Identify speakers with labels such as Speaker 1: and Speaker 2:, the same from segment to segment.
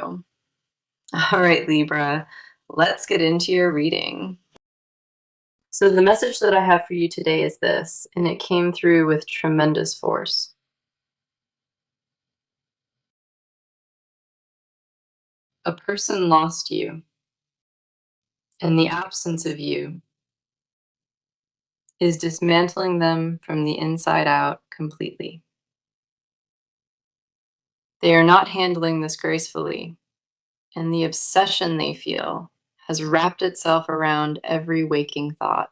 Speaker 1: All right, Libra, let's get into your reading. So the message that I have for you today is this, and it came through with tremendous force. A person lost you, and the absence of you is dismantling them from the inside out completely. They are not handling this gracefully, and the obsession they feel has wrapped itself around every waking thought.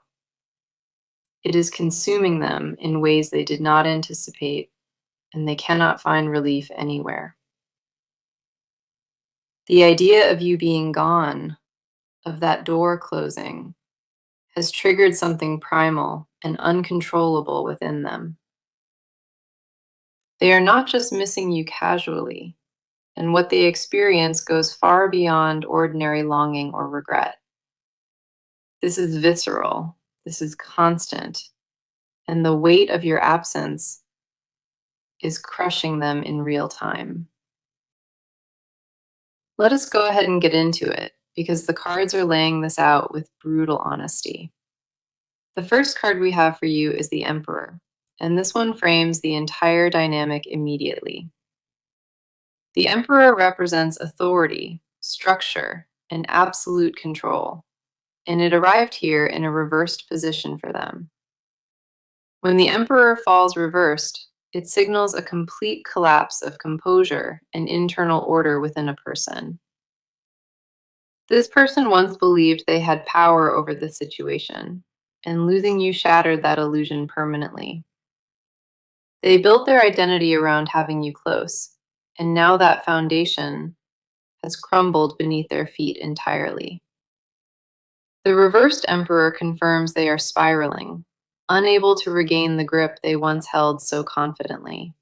Speaker 1: It is consuming them in ways they did not anticipate, and they cannot find relief anywhere. The idea of you being gone, of that door closing, has triggered something primal and uncontrollable within them. They are not just missing you casually, and what they experience goes far beyond ordinary longing or regret. This is visceral, this is constant, and the weight of your absence is crushing them in real time. Let us go ahead and get into it, because the cards are laying this out with brutal honesty. The first card we have for you is the Emperor, and this one frames the entire dynamic immediately. The Emperor represents authority, structure, and absolute control, and it arrived here in a reversed position for them. When the Emperor falls reversed, it signals a complete collapse of composure and internal order within a person. This person once believed they had power over the situation, and losing you shattered that illusion permanently. They built their identity around having you close, and now that foundation has crumbled beneath their feet entirely. The reversed Emperor confirms they are spiraling, unable to regain the grip they once held so confidently.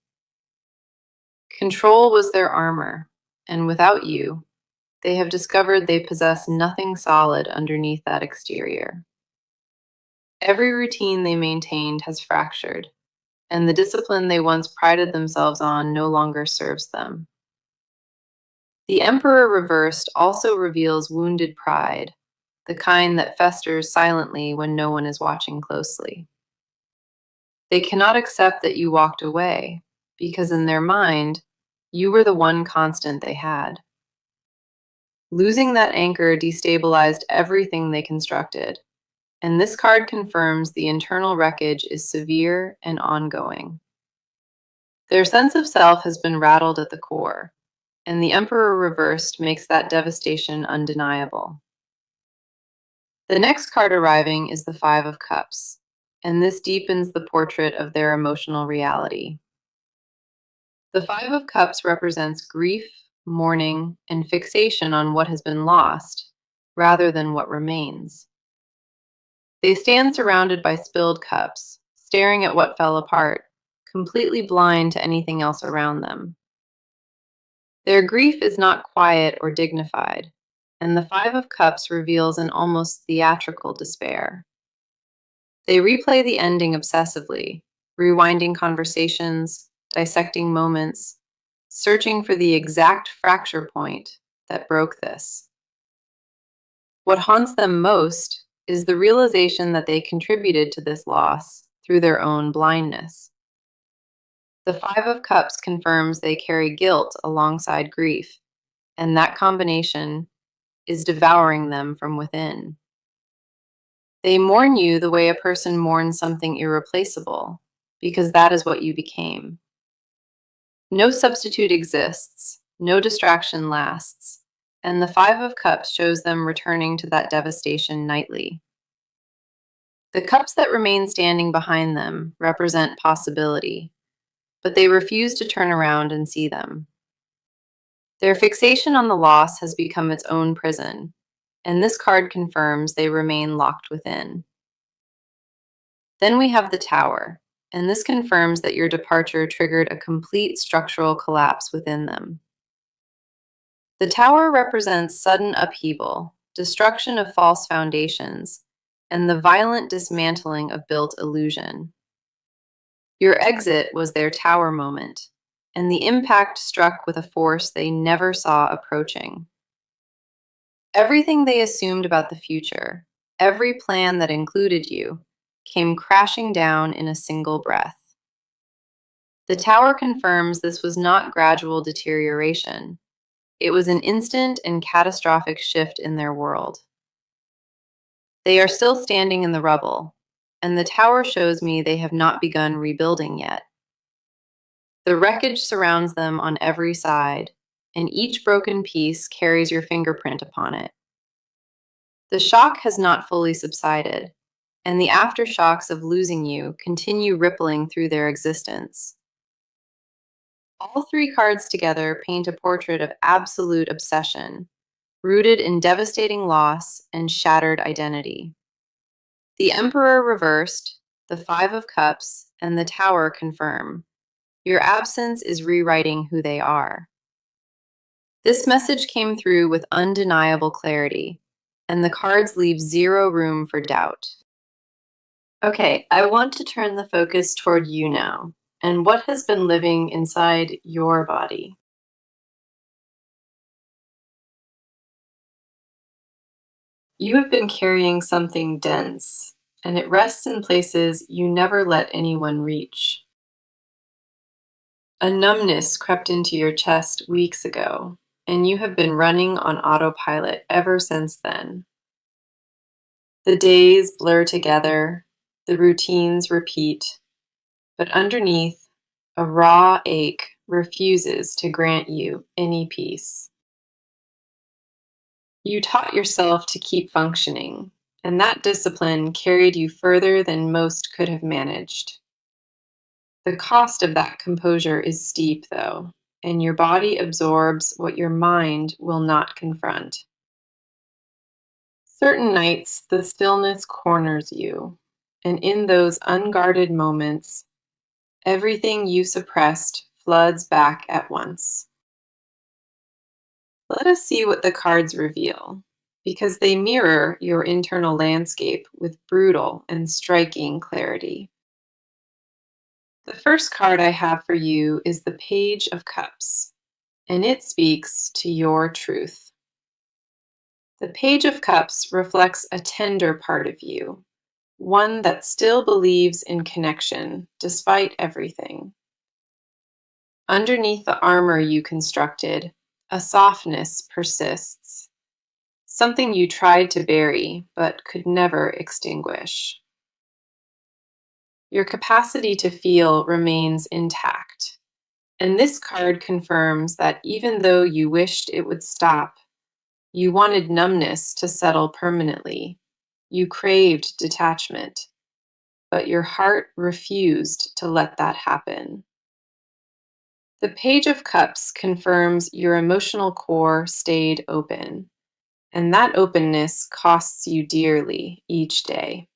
Speaker 1: Control was their armor, and without you, they have discovered they possess nothing solid underneath that exterior. Every routine they maintained has fractured, and the discipline they once prided themselves on no longer serves them. The Emperor reversed also reveals wounded pride, the kind that festers silently when no one is watching closely. They cannot accept that you walked away, because in their mind, you were the one constant they had. Losing that anchor destabilized everything they constructed, and this card confirms the internal wreckage is severe and ongoing. Their sense of self has been rattled at the core, and the Emperor reversed makes that devastation undeniable. The next card arriving is the Five of Cups, and this deepens the portrait of their emotional reality. The Five of Cups represents grief, mourning, and fixation on what has been lost, rather than what remains. They stand surrounded by spilled cups, staring at what fell apart, completely blind to anything else around them. Their grief is not quiet or dignified, and the Five of Cups reveals an almost theatrical despair. They replay the ending obsessively, rewinding conversations, dissecting moments, searching for the exact fracture point that broke this. What haunts them most is the realization that they contributed to this loss through their own blindness. The Five of Cups confirms they carry guilt alongside grief, and that combination is devouring them from within. They mourn you the way a person mourns something irreplaceable, because that is what you became. No substitute exists, no distraction lasts, and the Five of Cups shows them returning to that devastation nightly. The cups that remain standing behind them represent possibility, but they refuse to turn around and see them. Their fixation on the loss has become its own prison, and this card confirms they remain locked within. Then we have the Tower, and this confirms that your departure triggered a complete structural collapse within them. The Tower represents sudden upheaval, destruction of false foundations, and the violent dismantling of built illusion. Your exit was their tower moment, and the impact struck with a force they never saw approaching. Everything they assumed about the future, every plan that included you, came crashing down in a single breath. The tower confirms this was not gradual deterioration. It was an instant and catastrophic shift in their world. They are still standing in the rubble, and the tower shows me they have not begun rebuilding yet. The wreckage surrounds them on every side, and each broken piece carries your fingerprint upon it. The shock has not fully subsided, and the aftershocks of losing you continue rippling through their existence. All three cards together paint a portrait of absolute obsession, rooted in devastating loss and shattered identity. The Emperor reversed, the Five of Cups, and the Tower confirm. Your absence is rewriting who they are. This message came through with undeniable clarity, and the cards leave zero room for doubt. Okay, I want to turn the focus toward you now, and what has been living inside your body. You have been carrying something dense, and it rests in places you never let anyone reach. A numbness crept into your chest weeks ago, and you have been running on autopilot ever since then. The days blur together, the routines repeat, but underneath, a raw ache refuses to grant you any peace. You taught yourself to keep functioning, and that discipline carried you further than most could have managed. The cost of that composure is steep, though, and your body absorbs what your mind will not confront. Certain nights, the stillness corners you, and in those unguarded moments, everything you suppressed floods back at once. Let us see what the cards reveal, because they mirror your internal landscape with brutal and striking clarity. The first card I have for you is the Page of Cups, and it speaks to your truth. The Page of Cups reflects a tender part of you, one that still believes in connection despite everything. Underneath the armor you constructed, a softness persists, something you tried to bury but could never extinguish. Your capacity to feel remains intact, and this card confirms that even though you wished it would stop, you wanted numbness to settle permanently. You craved detachment, but your heart refused to let that happen. The Page of Cups confirms your emotional core stayed open, and that openness costs you dearly each day.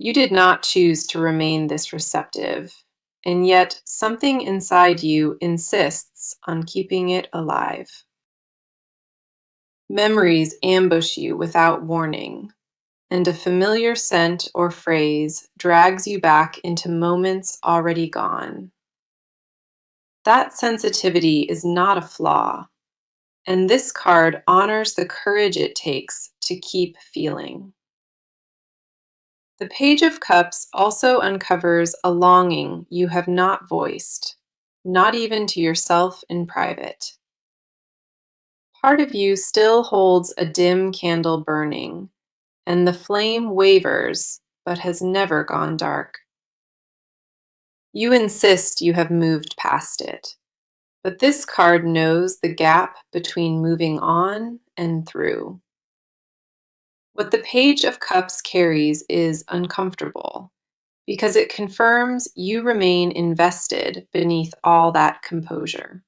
Speaker 1: You did not choose to remain this receptive, and yet something inside you insists on keeping it alive. Memories ambush you without warning, and a familiar scent or phrase drags you back into moments already gone. That sensitivity is not a flaw, and this card honors the courage it takes to keep feeling. The Page of Cups also uncovers a longing you have not voiced, not even to yourself in private. Part of you still holds a dim candle burning, and the flame wavers but has never gone dark. You insist you have moved past it, but this card knows the gap between moving on and through. What the Page of Cups carries is uncomfortable because it confirms you remain invested beneath all that composure.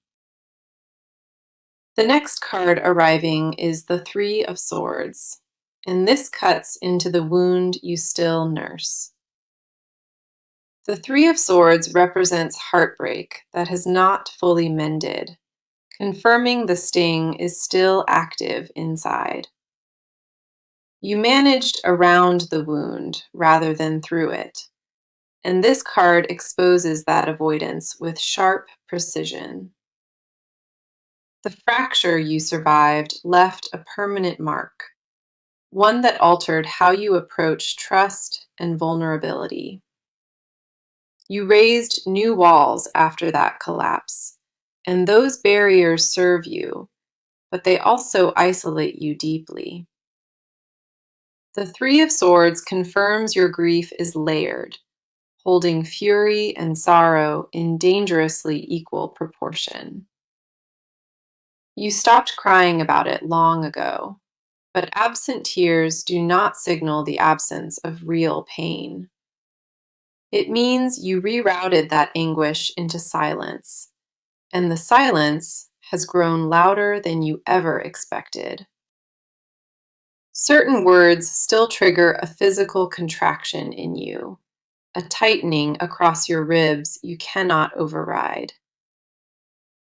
Speaker 1: The next card arriving is the Three of Swords, and this cuts into the wound you still nurse. The Three of Swords represents heartbreak that has not fully mended, confirming the sting is still active inside. You managed around the wound rather than through it, and this card exposes that avoidance with sharp precision. The fracture you survived left a permanent mark, one that altered how you approach trust and vulnerability. You raised new walls after that collapse, and those barriers serve you, but they also isolate you deeply. The Three of Swords confirms your grief is layered, holding fury and sorrow in dangerously equal proportion. You stopped crying about it long ago, but absent tears do not signal the absence of real pain. It means you rerouted that anguish into silence, and the silence has grown louder than you ever expected. Certain words still trigger a physical contraction in you, a tightening across your ribs you cannot override.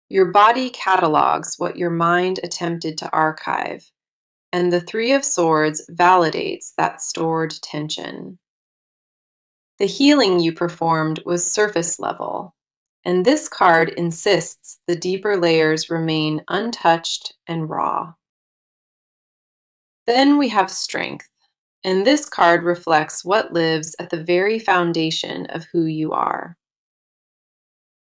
Speaker 1: Your body catalogs what your mind attempted to archive, and the Three of Swords validates that stored tension. The healing you performed was surface level, and this card insists the deeper layers remain untouched and raw. Then we have Strength, and this card reflects what lives at the very foundation of who you are.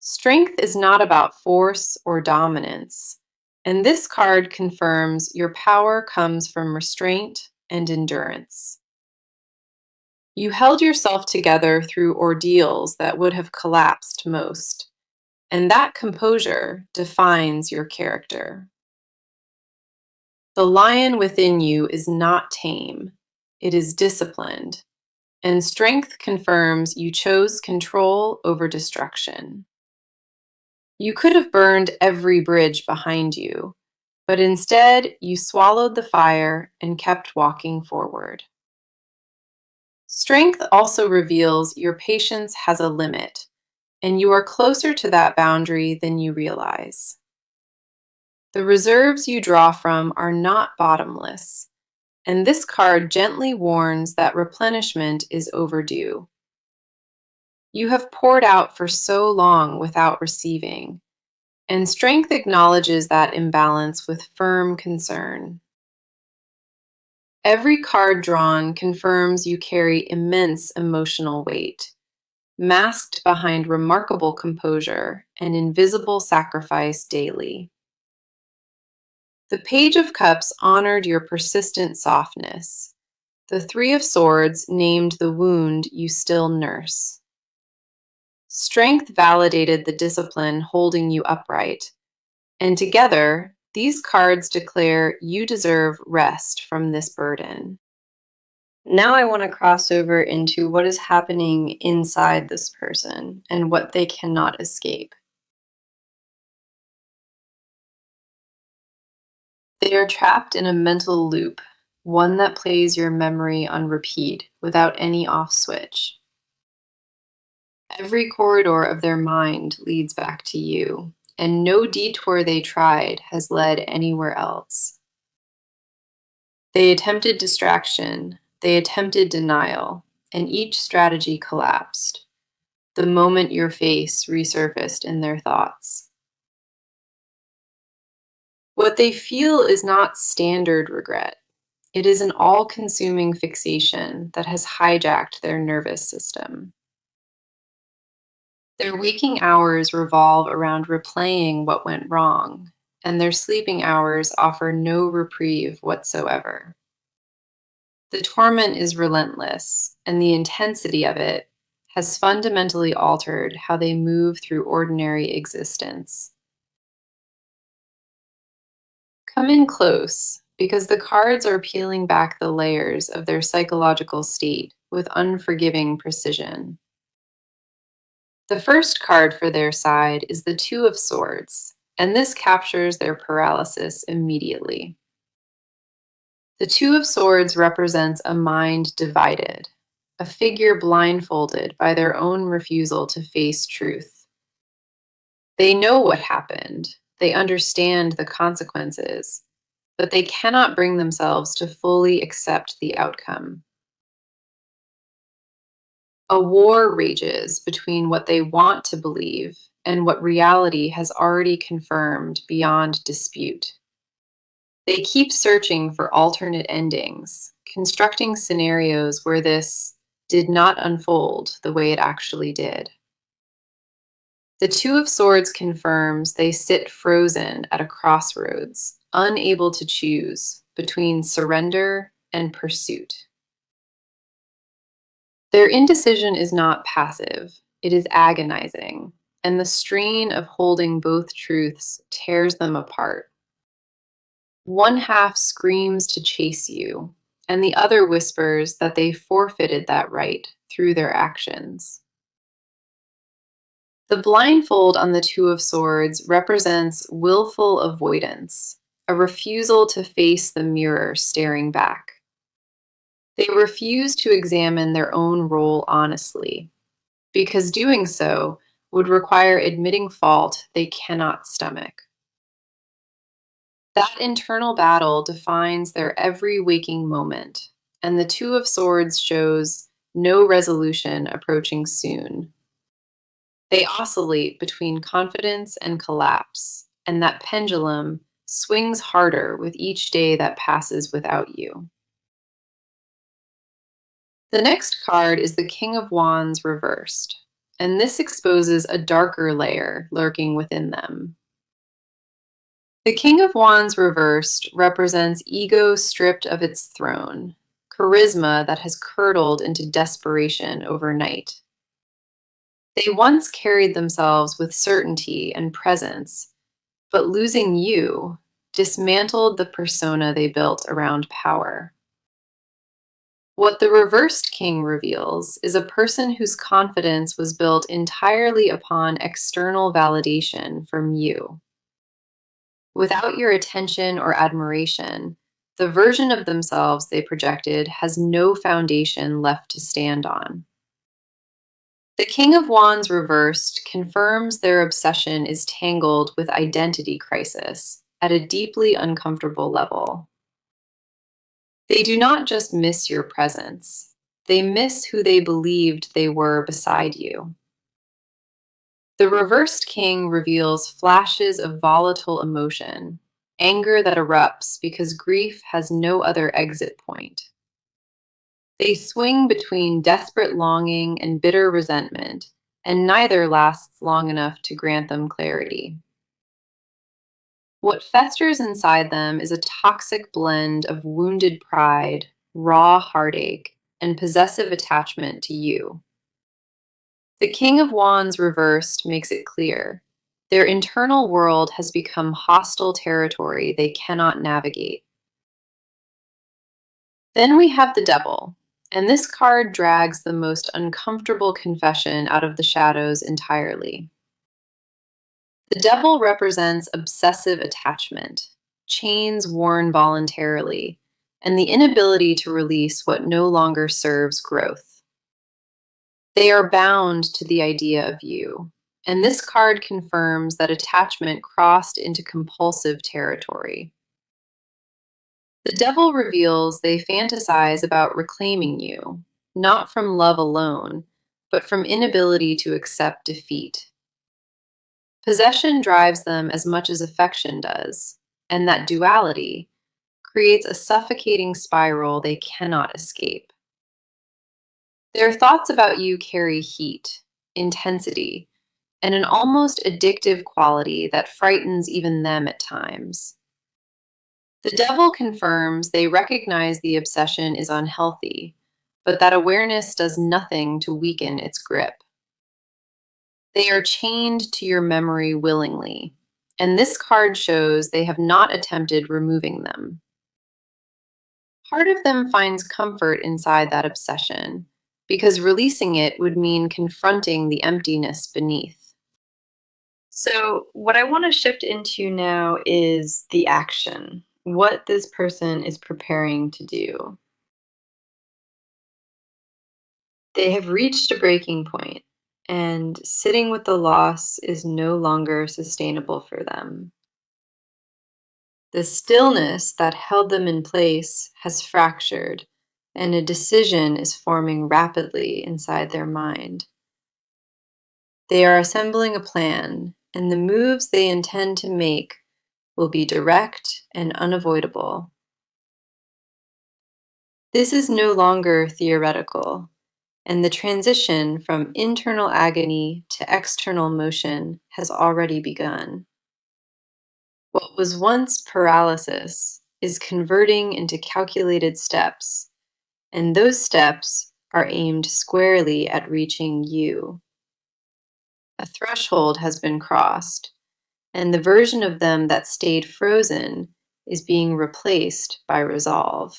Speaker 1: Strength is not about force or dominance, and this card confirms your power comes from restraint and endurance. You held yourself together through ordeals that would have collapsed most, and that composure defines your character. The lion within you is not tame, it is disciplined, and strength confirms you chose control over destruction. You could have burned every bridge behind you, but instead you swallowed the fire and kept walking forward. Strength also reveals your patience has a limit, and you are closer to that boundary than you realize. The reserves you draw from are not bottomless, and this card gently warns that replenishment is overdue. You have poured out for so long without receiving, and strength acknowledges that imbalance with firm concern. Every card drawn confirms you carry immense emotional weight, masked behind remarkable composure and invisible sacrifice daily. The Page of Cups honored your persistent softness. The Three of Swords named the wound you still nurse. Strength validated the discipline holding you upright, and together, these cards declare you deserve rest from this burden. Now I want to cross over into what is happening inside this person and what they cannot escape. They are trapped in a mental loop, one that plays your memory on repeat without any off switch. Every corridor of their mind leads back to you, and no detour they tried has led anywhere else. They attempted distraction, they attempted denial, and each strategy collapsed the moment your face resurfaced in their thoughts. What they feel is not standard regret. It is an all-consuming fixation that has hijacked their nervous system. Their waking hours revolve around replaying what went wrong, and their sleeping hours offer no reprieve whatsoever. The torment is relentless, and the intensity of it has fundamentally altered how they move through ordinary existence. Come in close, because the cards are peeling back the layers of their psychological state with unforgiving precision. The first card for their side is the Two of Swords, and this captures their paralysis immediately. The Two of Swords represents a mind divided, a figure blindfolded by their own refusal to face truth. They know what happened, they understand the consequences, but they cannot bring themselves to fully accept the outcome. A war rages between what they want to believe and what reality has already confirmed beyond dispute. They keep searching for alternate endings, constructing scenarios where this did not unfold the way it actually did. The Two of Swords confirms they sit frozen at a crossroads, unable to choose between surrender and pursuit. Their indecision is not passive, it is agonizing, and the strain of holding both truths tears them apart. One half screams to chase you, and the other whispers that they forfeited that right through their actions. The blindfold on the Two of Swords represents willful avoidance, a refusal to face the mirror staring back. They refuse to examine their own role honestly, because doing so would require admitting fault they cannot stomach. That internal battle defines their every waking moment, and the Two of Swords shows no resolution approaching soon. They oscillate between confidence and collapse, and that pendulum swings harder with each day that passes without you. The next card is the King of Wands reversed, and this exposes a darker layer lurking within them. The King of Wands reversed represents ego stripped of its throne, charisma that has curdled into desperation overnight. They once carried themselves with certainty and presence, but losing you dismantled the persona they built around power. What the reversed king reveals is a person whose confidence was built entirely upon external validation from you. Without your attention or admiration, the version of themselves they projected has no foundation left to stand on. The King of Wands reversed confirms their obsession is tangled with identity crisis at a deeply uncomfortable level. They do not just miss your presence, they miss who they believed they were beside you. The reversed king reveals flashes of volatile emotion, anger that erupts because grief has no other exit point. They swing between desperate longing and bitter resentment, and neither lasts long enough to grant them clarity. What festers inside them is a toxic blend of wounded pride, raw heartache, and possessive attachment to you. The King of Wands reversed makes it clear. Their internal world has become hostile territory they cannot navigate. Then we have the Devil, and this card drags the most uncomfortable confession out of the shadows entirely. The Devil represents obsessive attachment, chains worn voluntarily, and the inability to release what no longer serves growth. They are bound to the idea of you, and this card confirms that attachment crossed into compulsive territory. The Devil reveals they fantasize about reclaiming you, not from love alone, but from inability to accept defeat. Possession drives them as much as affection does, and that duality creates a suffocating spiral they cannot escape. Their thoughts about you carry heat, intensity, and an almost addictive quality that frightens even them at times. The Devil confirms they recognize the obsession is unhealthy, but that awareness does nothing to weaken its grip. They are chained to your memory willingly, and this card shows they have not attempted removing them. Part of them finds comfort inside that obsession, because releasing it would mean confronting the emptiness beneath. So, what I want to shift into now is the action, what this person is preparing to do. They have reached a breaking point, and sitting with the loss is no longer sustainable for them. The stillness that held them in place has fractured, and a decision is forming rapidly inside their mind. They are assembling a plan, and the moves they intend to make will be direct and unavoidable. This is no longer theoretical, and the transition from internal agony to external motion has already begun. What was once paralysis is converting into calculated steps, and those steps are aimed squarely at reaching you. A threshold has been crossed, and the version of them that stayed frozen is being replaced by resolve.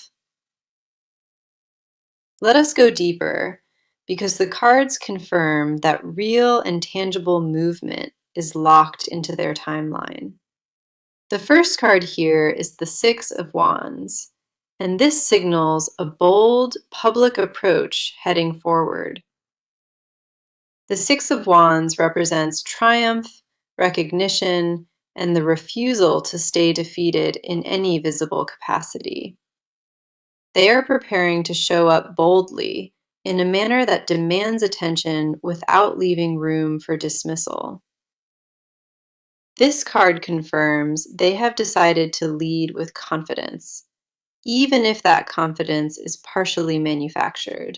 Speaker 1: Let us go deeper, because the cards confirm that real and tangible movement is locked into their timeline. The first card here is the Six of Wands, and this signals a bold, public approach heading forward. The Six of Wands represents triumph, recognition, and the refusal to stay defeated in any visible capacity. They are preparing to show up boldly in a manner that demands attention without leaving room for dismissal. This card confirms they have decided to lead with confidence, even if that confidence is partially manufactured.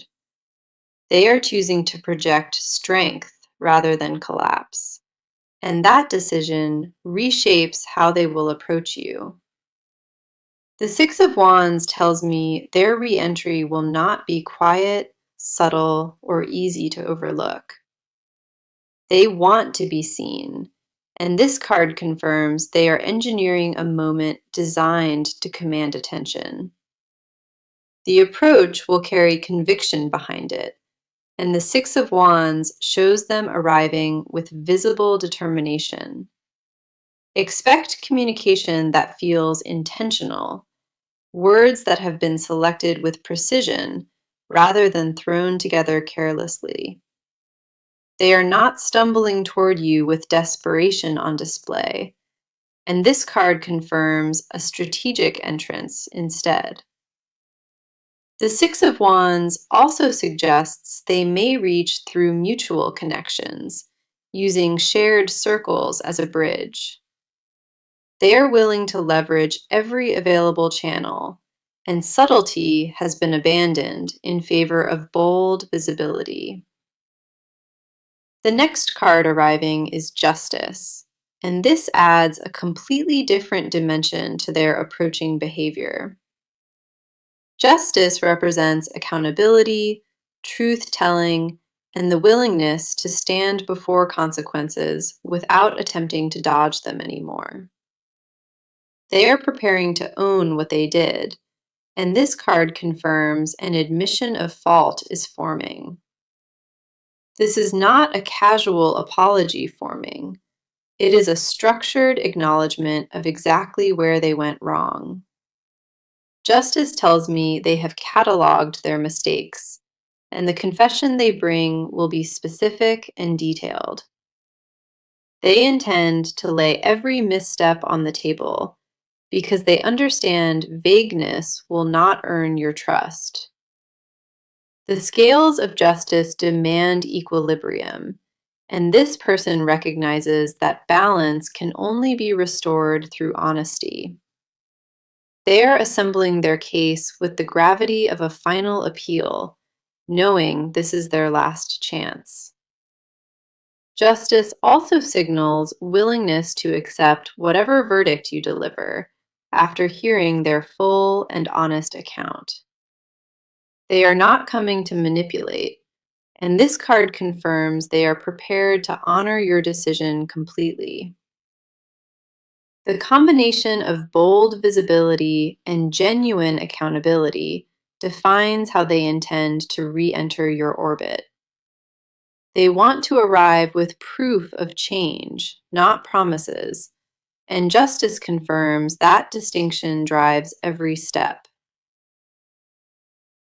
Speaker 1: They are choosing to project strength rather than collapse, and that decision reshapes how they will approach you. The Six of Wands tells me their re-entry will not be quiet, subtle, or easy to overlook. They want to be seen, and this card confirms they are engineering a moment designed to command attention. The approach will carry conviction behind it, and the Six of Wands shows them arriving with visible determination. Expect communication that feels intentional, words that have been selected with precision rather than thrown together carelessly. They are not stumbling toward you with desperation on display, and this card confirms a strategic entrance instead. The Six of Wands also suggests they may reach through mutual connections, using shared circles as a bridge. They are willing to leverage every available channel, and subtlety has been abandoned in favor of bold visibility. The next card arriving is Justice, and this adds a completely different dimension to their approaching behavior. Justice represents accountability, truth-telling, and the willingness to stand before consequences without attempting to dodge them anymore. They are preparing to own what they did, and this card confirms an admission of fault is forming. This is not a casual apology forming. It is a structured acknowledgement of exactly where they went wrong. Justice tells me they have cataloged their mistakes, and the confession they bring will be specific and detailed. They intend to lay every misstep on the table because they understand vagueness will not earn your trust. The scales of justice demand equilibrium, and this person recognizes that balance can only be restored through honesty. They are assembling their case with the gravity of a final appeal, knowing this is their last chance. Justice also signals willingness to accept whatever verdict you deliver after hearing their full and honest account. They are not coming to manipulate, and this card confirms they are prepared to honor your decision completely. The combination of bold visibility and genuine accountability defines how they intend to re-enter your orbit. They want to arrive with proof of change, not promises, and justice confirms that distinction drives every step.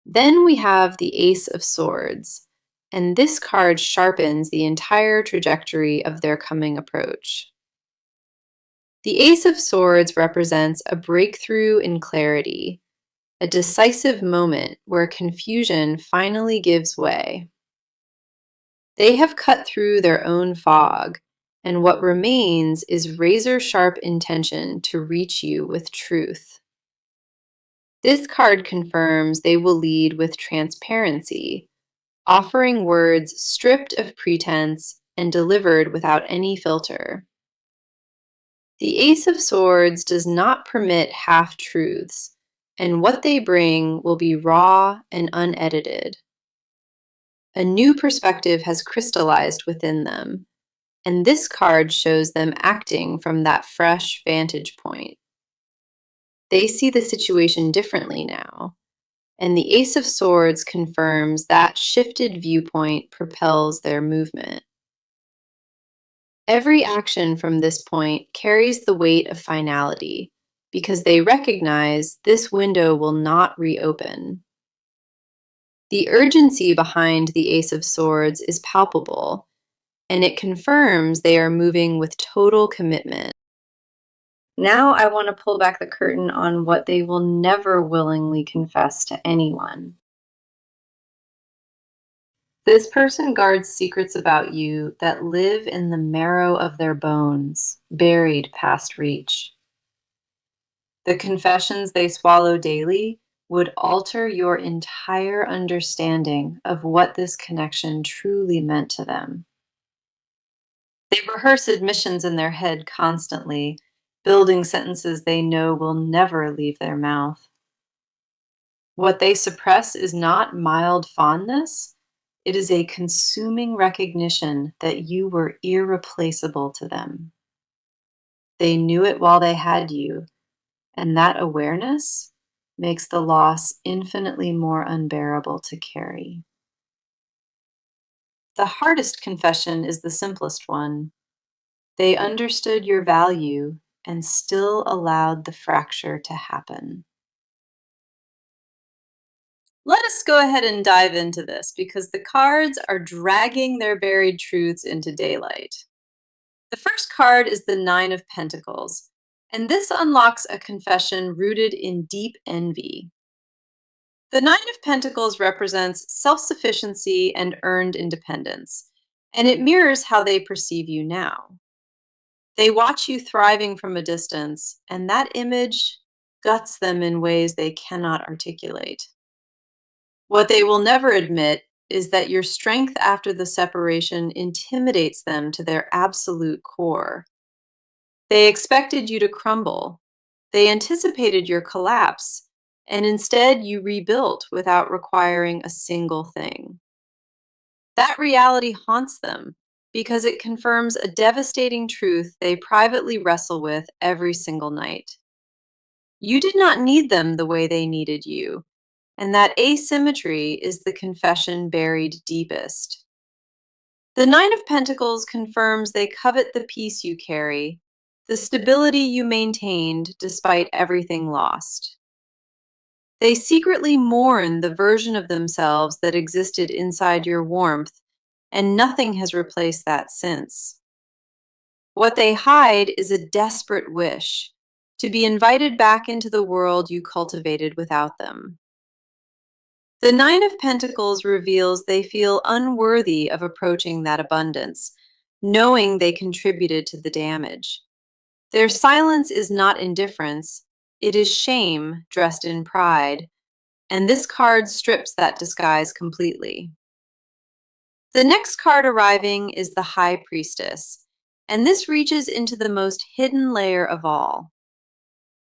Speaker 1: Then we have the Ace of Swords, and this card sharpens the entire trajectory of their coming approach. The Ace of Swords represents a breakthrough in clarity, a decisive moment where confusion finally gives way. They have cut through their own fog, and what remains is razor-sharp intention to reach you with truth. This card confirms they will lead with transparency, offering words stripped of pretense and delivered without any filter. The Ace of Swords does not permit half-truths, and what they bring will be raw and unedited. A new perspective has crystallized within them, and this card shows them acting from that fresh vantage point. They see the situation differently now, and the Ace of Swords confirms that shifted viewpoint propels their movement. Every action from this point carries the weight of finality, because they recognize this window will not reopen. The urgency behind the Ace of Swords is palpable, and it confirms they are moving with total commitment. Now I want to pull back the curtain on what they will never willingly confess to anyone. This person guards secrets about you that live in the marrow of their bones, buried past reach. The confessions they swallow daily would alter your entire understanding of what this connection truly meant to them. They rehearse admissions in their head constantly, building sentences they know will never leave their mouth. What they suppress is not mild fondness, it is a consuming recognition that you were irreplaceable to them. They knew it while they had you, and that awareness makes the loss infinitely more unbearable to carry. The hardest confession is the simplest one. They understood your value and still allowed the fracture to happen. Let us go ahead and dive into this because the cards are dragging their buried truths into daylight. The first card is the Nine of Pentacles, and this unlocks a confession rooted in deep envy. The Nine of Pentacles represents self-sufficiency and earned independence, and it mirrors how they perceive you now. They watch you thriving from a distance, and that image guts them in ways they cannot articulate. What they will never admit is that your strength after the separation intimidates them to their absolute core. They expected you to crumble. They anticipated your collapse, and instead you rebuilt without requiring a single thing. That reality haunts them because it confirms a devastating truth they privately wrestle with every single night. You did not need them the way they needed you, and that asymmetry is the confession buried deepest. The Nine of Pentacles confirms they covet the peace you carry, the stability you maintained despite everything lost. They secretly mourn the version of themselves that existed inside your warmth, and nothing has replaced that since. What they hide is a desperate wish to be invited back into the world you cultivated without them. The Nine of Pentacles reveals they feel unworthy of approaching that abundance, knowing they contributed to the damage. Their silence is not indifference, it is shame dressed in pride, and this card strips that disguise completely. The next card arriving is the High Priestess, and this reaches into the most hidden layer of all.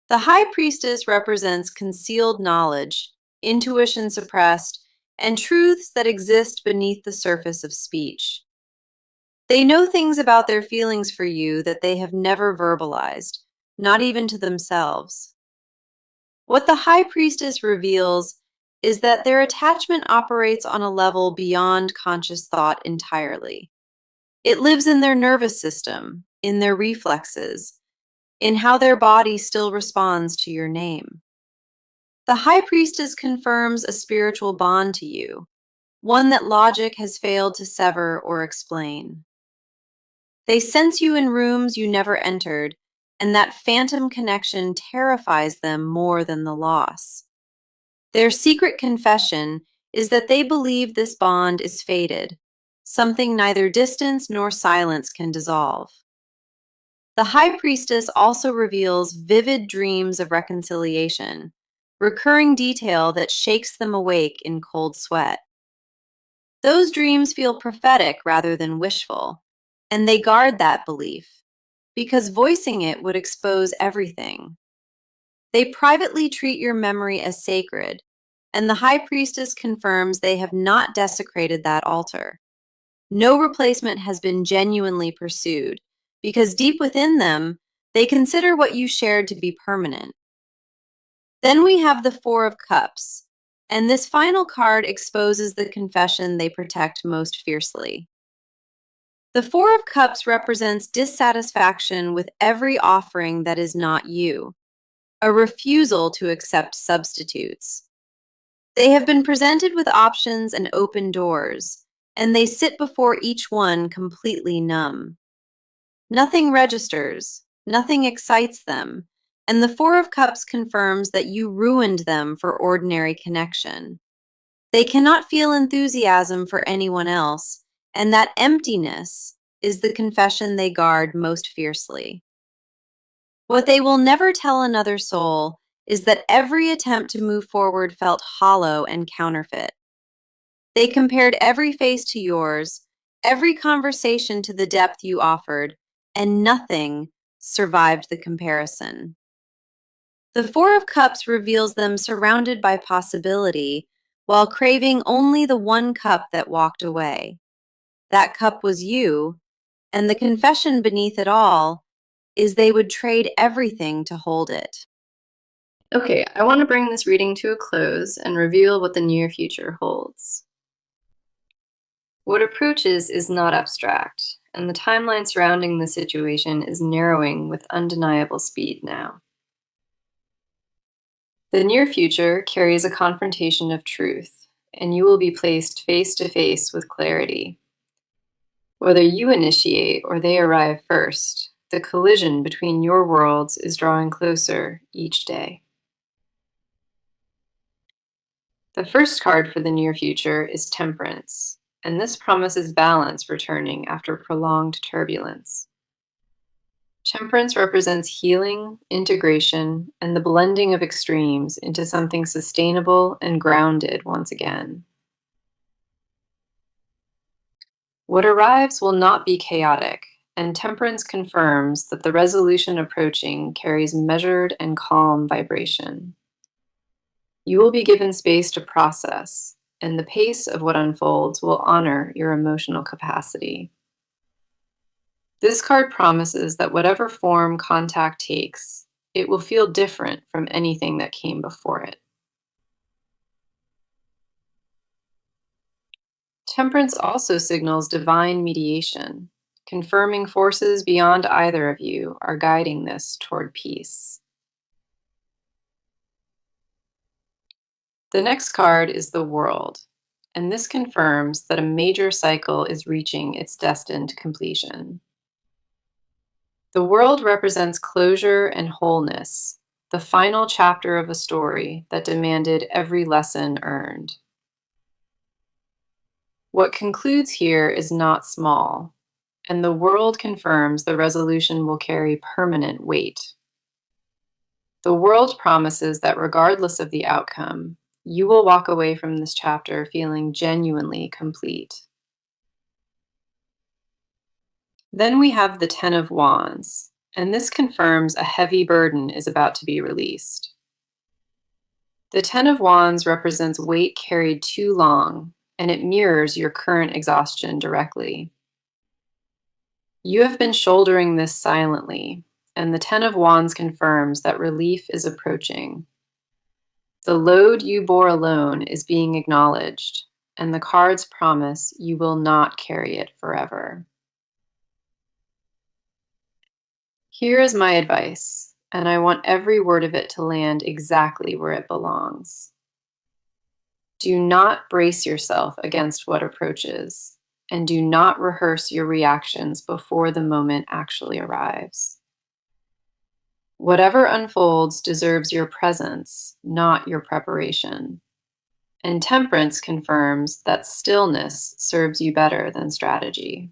Speaker 1: The High Priestess represents concealed knowledge, intuition suppressed, and truths that exist beneath the surface of speech. They know things about their feelings for you that they have never verbalized, not even to themselves. What the High Priestess reveals is that their attachment operates on a level beyond conscious thought entirely. It lives in their nervous system, in their reflexes, in how their body still responds to your name. The High Priestess confirms a spiritual bond to you, one that logic has failed to sever or explain. They sense you in rooms you never entered, and that phantom connection terrifies them more than the loss. Their secret confession is that they believe this bond is fated, something neither distance nor silence can dissolve. The High Priestess also reveals vivid dreams of reconciliation, recurring detail that shakes them awake in cold sweat. Those dreams feel prophetic rather than wishful, and they guard that belief, because voicing it would expose everything. They privately treat your memory as sacred, and the High Priestess confirms they have not desecrated that altar. No replacement has been genuinely pursued, because deep within them, they consider what you shared to be permanent. Then we have the Four of Cups, and this final card exposes the confession they protect most fiercely. The Four of Cups represents dissatisfaction with every offering that is not you, a refusal to accept substitutes. They have been presented with options and open doors, and they sit before each one completely numb. Nothing registers, nothing excites them, and the Four of Cups confirms that you ruined them for ordinary connection. They cannot feel enthusiasm for anyone else, and that emptiness is the confession they guard most fiercely. What they will never tell another soul is that every attempt to move forward felt hollow and counterfeit. They compared every face to yours, every conversation to the depth you offered, and nothing survived the comparison. The Four of Cups reveals them surrounded by possibility, while craving only the one cup that walked away. That cup was you, and the confession beneath it all is they would trade everything to hold it. Okay, I want to bring this reading to a close and reveal what the near future holds. What approaches is not abstract, and the timeline surrounding the situation is narrowing with undeniable speed now. The near future carries a confrontation of truth, and you will be placed face to face with clarity. Whether you initiate or they arrive first, the collision between your worlds is drawing closer each day. The first card for the near future is Temperance, and this promises balance returning after prolonged turbulence. Temperance represents healing, integration, and the blending of extremes into something sustainable and grounded once again. What arrives will not be chaotic, and Temperance confirms that the resolution approaching carries measured and calm vibration. You will be given space to process, and the pace of what unfolds will honor your emotional capacity. This card promises that whatever form contact takes, it will feel different from anything that came before it. Temperance also signals divine mediation, confirming forces beyond either of you are guiding this toward peace. The next card is the World, and this confirms that a major cycle is reaching its destined completion. The World represents closure and wholeness, the final chapter of a story that demanded every lesson earned. What concludes here is not small, and the World confirms the resolution will carry permanent weight. The World promises that regardless of the outcome, you will walk away from this chapter feeling genuinely complete. Then we have the Ten of Wands, and this confirms a heavy burden is about to be released. The Ten of Wands represents weight carried too long, and it mirrors your current exhaustion directly. You have been shouldering this silently, and the Ten of Wands confirms that relief is approaching. The load you bore alone is being acknowledged, and the cards promise you will not carry it forever. Here is my advice, and I want every word of it to land exactly where it belongs. Do not brace yourself against what approaches, and do not rehearse your reactions before the moment actually arrives. Whatever unfolds deserves your presence, not your preparation. And Temperance confirms that stillness serves you better than strategy.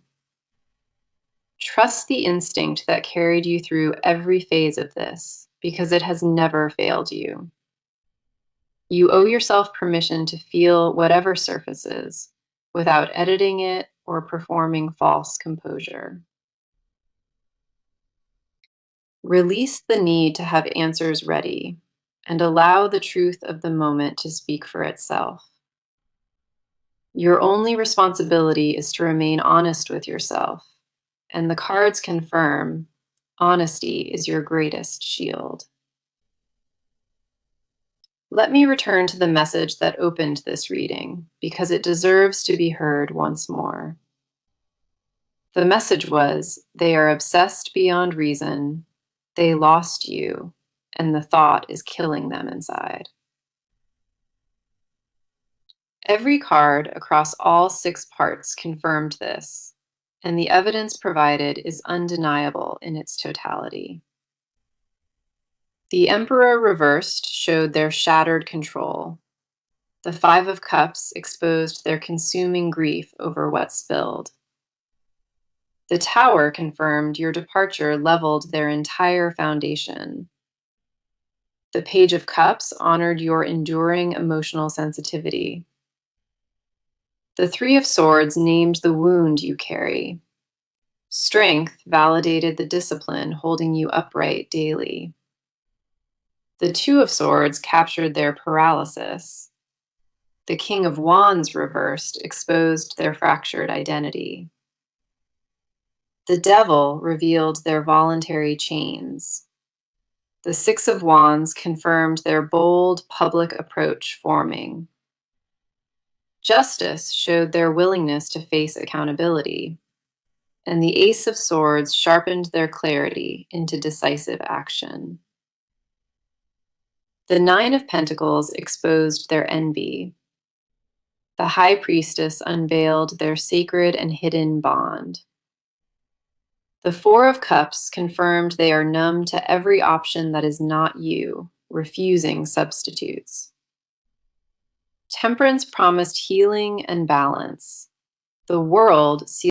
Speaker 1: Trust the instinct that carried you through every phase of this, because it has never failed you. You owe yourself permission to feel whatever surfaces without editing it or performing false composure. Release the need to have answers ready and allow the truth of the moment to speak for itself. Your only responsibility is to remain honest with yourself, and the cards confirm honesty is your greatest shield. Let me return to the message that opened this reading because it deserves to be heard once more. The message was, they are obsessed beyond reason, they lost you, and the thought is killing them inside. Every card across all 6 parts confirmed this, and the evidence provided is undeniable in its totality. The Emperor reversed showed their shattered control. The 5 of Cups exposed their consuming grief over what spilled. The Tower confirmed your departure leveled their entire foundation. The Page of Cups honored your enduring emotional sensitivity. The 3 of Swords named the wound you carry. Strength validated the discipline holding you upright daily. The 2 of Swords captured their paralysis. The King of Wands reversed exposed their fractured identity. The Devil revealed their voluntary chains. The 6 of Wands confirmed their bold public approach forming. Justice showed their willingness to face accountability, and the Ace of Swords sharpened their clarity into decisive action. The 9 of Pentacles exposed their envy. The High Priestess unveiled their sacred and hidden bond. The 4 of Cups confirmed they are numb to every option that is not you, refusing substitutes. Temperance promised healing and balance. The world sealed